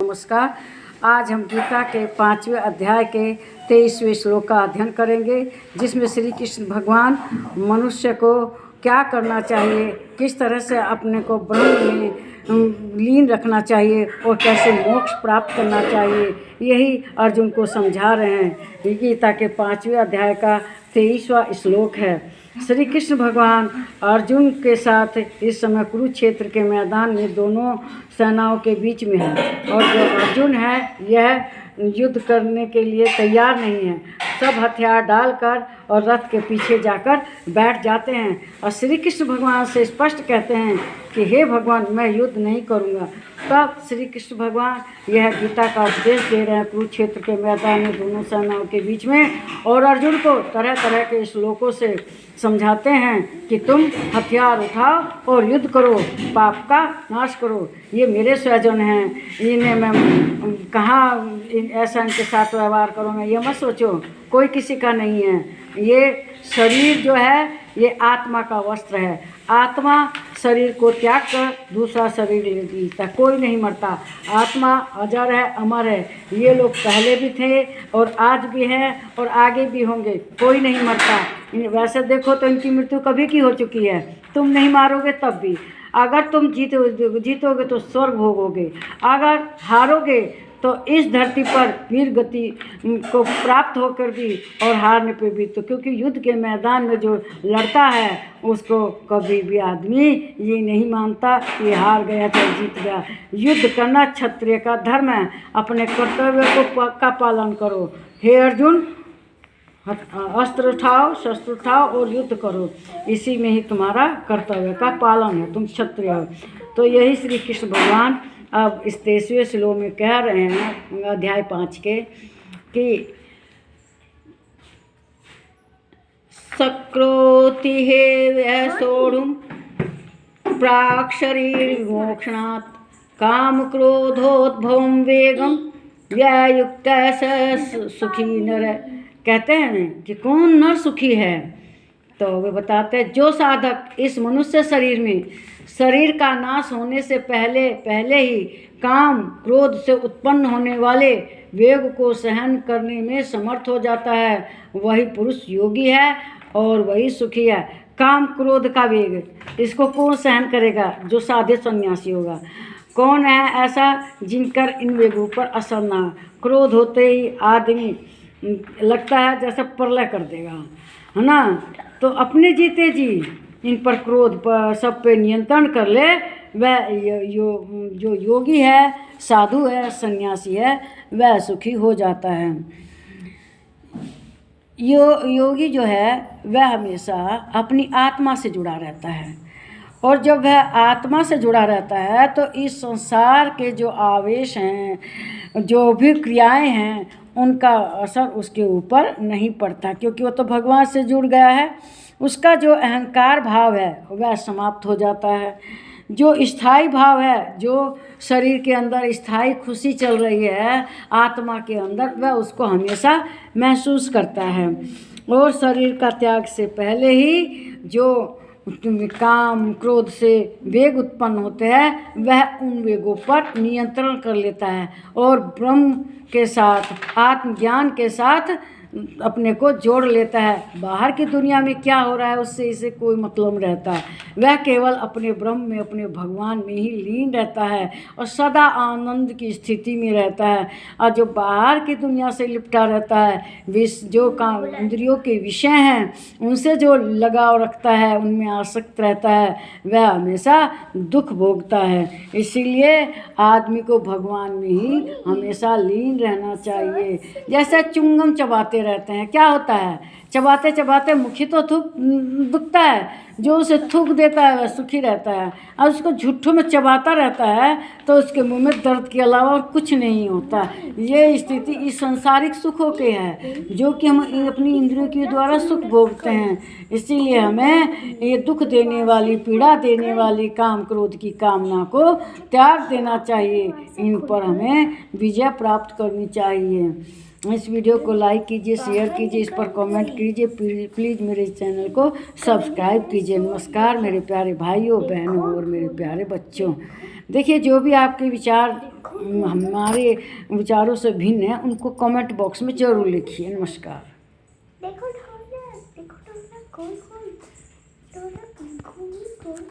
नमस्कार। आज हम गीता के 5वें अध्याय के 23वें श्लोक का अध्ययन करेंगे, जिसमें श्री कृष्ण भगवान मनुष्य को क्या करना चाहिए, किस तरह से अपने को ब्रह्म में लीन रखना चाहिए और कैसे मोक्ष प्राप्त करना चाहिए, यही अर्जुन को समझा रहे हैं। गीता के 5वें अध्याय का 23वां श्लोक है। श्री कृष्ण भगवान अर्जुन के साथ इस समय कुरुक्षेत्र के मैदान में दोनों सेनाओं के बीच में है, और जो अर्जुन है यह युद्ध करने के लिए तैयार नहीं है। सब हथियार डालकर और रथ के पीछे जाकर बैठ जाते हैं और श्री कृष्ण भगवान से स्पष्ट कहते हैं कि हे भगवान, मैं युद्ध नहीं करूँगा। तब श्री कृष्ण भगवान यह गीता का उपदेश दे रहे हैं कुरुक्षेत्र के मैदान में दोनों सेनाओं के बीच में, और अर्जुन को तरह तरह के श्लोकों से समझाते हैं कि तुम हथियार उठाओ और युद्ध करो, पाप का नाश करो। ये मेरे स्वजन हैं, इन्हें मैं कहाँ ऐसा इनके साथ व्यवहार करूँगा, ये मत सोचो, कोई किसी का नहीं है। ये शरीर जो है ये आत्मा का वस्त्र है। आत्मा शरीर को त्याग कर दूसरा शरीर ले लेता, कोई नहीं मरता। आत्मा अजर है, अमर है। ये लोग पहले भी थे और आज भी हैं और आगे भी होंगे, कोई नहीं मरता। वैसे देखो तो इनकी मृत्यु कभी की हो चुकी है। तुम नहीं मारोगे तब भी, अगर तुम जीतोगे तो स्वर्ग भोगोगे, अगर हारोगे तो इस धरती पर वीर गति को प्राप्त होकर भी और हारने पे भी। तो क्योंकि युद्ध के मैदान में जो लड़ता है उसको कभी भी आदमी ये नहीं मानता कि हार गया चाहे जीत गया। युद्ध करना क्षत्रिय का धर्म है। अपने कर्तव्य को का पालन करो। हे अर्जुन, अस्त्र उठाओ, शस्त्र उठाओ और युद्ध करो, इसी में ही तुम्हारा कर्तव्य का पालन है, तुम क्षत्रिय हो। तो यही श्री कृष्ण भगवान अब इस 23वें श्लोक में कह रहे हैं अध्याय 5 के कि सक्रोति हे वैसोढ़ुम प्राक् शरीर मोक्षणात् काम क्रोधोद्भवम वेगम व्यायुक्त सुखी नर। कहते हैं कि कौन नर सुखी है? तो वे बताते हैं जो साधक इस मनुष्य शरीर में शरीर का नाश होने से पहले ही काम क्रोध से उत्पन्न होने वाले वेग को सहन करने में समर्थ हो जाता है, वही पुरुष योगी है और वही सुखी है। काम क्रोध का वेग, इसको कौन सहन करेगा? जो साधे सन्यासी होगा। कौन है ऐसा जिनकर इन वेगों पर असर ना? क्रोध होते ही आदमी लगता है जैसे प्रलय कर देगा, है ना। तो अपने जीते जी इन पर क्रोध पर सब पे नियंत्रण कर ले, वह जो योगी है, साधु है, सन्यासी है, वह सुखी हो जाता है। योगी जो है वह हमेशा अपनी आत्मा से जुड़ा रहता है, और जब वह आत्मा से जुड़ा रहता है तो इस संसार के जो आवेश हैं, जो भी क्रियाएं हैं, उनका असर उसके ऊपर नहीं पड़ता, क्योंकि वो तो भगवान से जुड़ गया है। उसका जो अहंकार भाव है वह समाप्त हो जाता है। जो स्थायी भाव है, जो शरीर के अंदर स्थायी खुशी चल रही है आत्मा के अंदर, वह उसको हमेशा महसूस करता है। और शरीर का त्याग से पहले ही जो काम क्रोध से वेग उत्पन्न होते हैं, वह उन वेगों पर नियंत्रण कर लेता है और ब्रह्म के साथ, आत्मज्ञान के साथ अपने को जोड़ लेता है। बाहर की दुनिया में क्या हो रहा है उससे इसे कोई मतलब रहता है। वह केवल अपने ब्रह्म में, अपने भगवान में ही लीन रहता है और सदा आनंद की स्थिति में रहता है। और जो बाहर की दुनिया से लिपटा रहता है, जो काम इंद्रियों के विषय हैं उनसे जो लगाव रखता है, उनमें आसक्त रहता है, वह हमेशा दुख भोगता है। इसीलिए आदमी को भगवान में ही हमेशा लीन रहना चाहिए। जैसे चुंगम चबाते रहते हैं, क्या होता है? चबाते चबाते मुखी तो दुखता है, जो उसे थूक देता है वह सुखी रहता है। और उसको झूठों में चबाता रहता है तो उसके मुंह में दर्द के अलावा और कुछ नहीं होता। ये स्थिति इस सांसारिक सुखों के है, जो कि हम अपनी इंद्रियों के द्वारा सुख भोगते हैं। इसीलिए हमें ये दुख देने वाली, पीड़ा देने वाली काम क्रोध की कामना को त्याग देना चाहिए। इन पर हमें विजय प्राप्त करनी चाहिए। इस वीडियो को लाइक कीजिए, शेयर कीजिए, इस पर कमेंट कीजिए। प्लीज़ मेरे चैनल को सब्सक्राइब कीजिए। कीजिए। नमस्कार मेरे प्यारे भाइयों बहनों और मेरे प्यारे बच्चों। देखिए, जो भी आपके विचार हमारे विचारों से भिन्न हैं उनको कमेंट बॉक्स में ज़रूर लिखिए। नमस्कार। देखो ढोलक, देखो ढोलक, गोल गोल ढोलक, गोल गोल।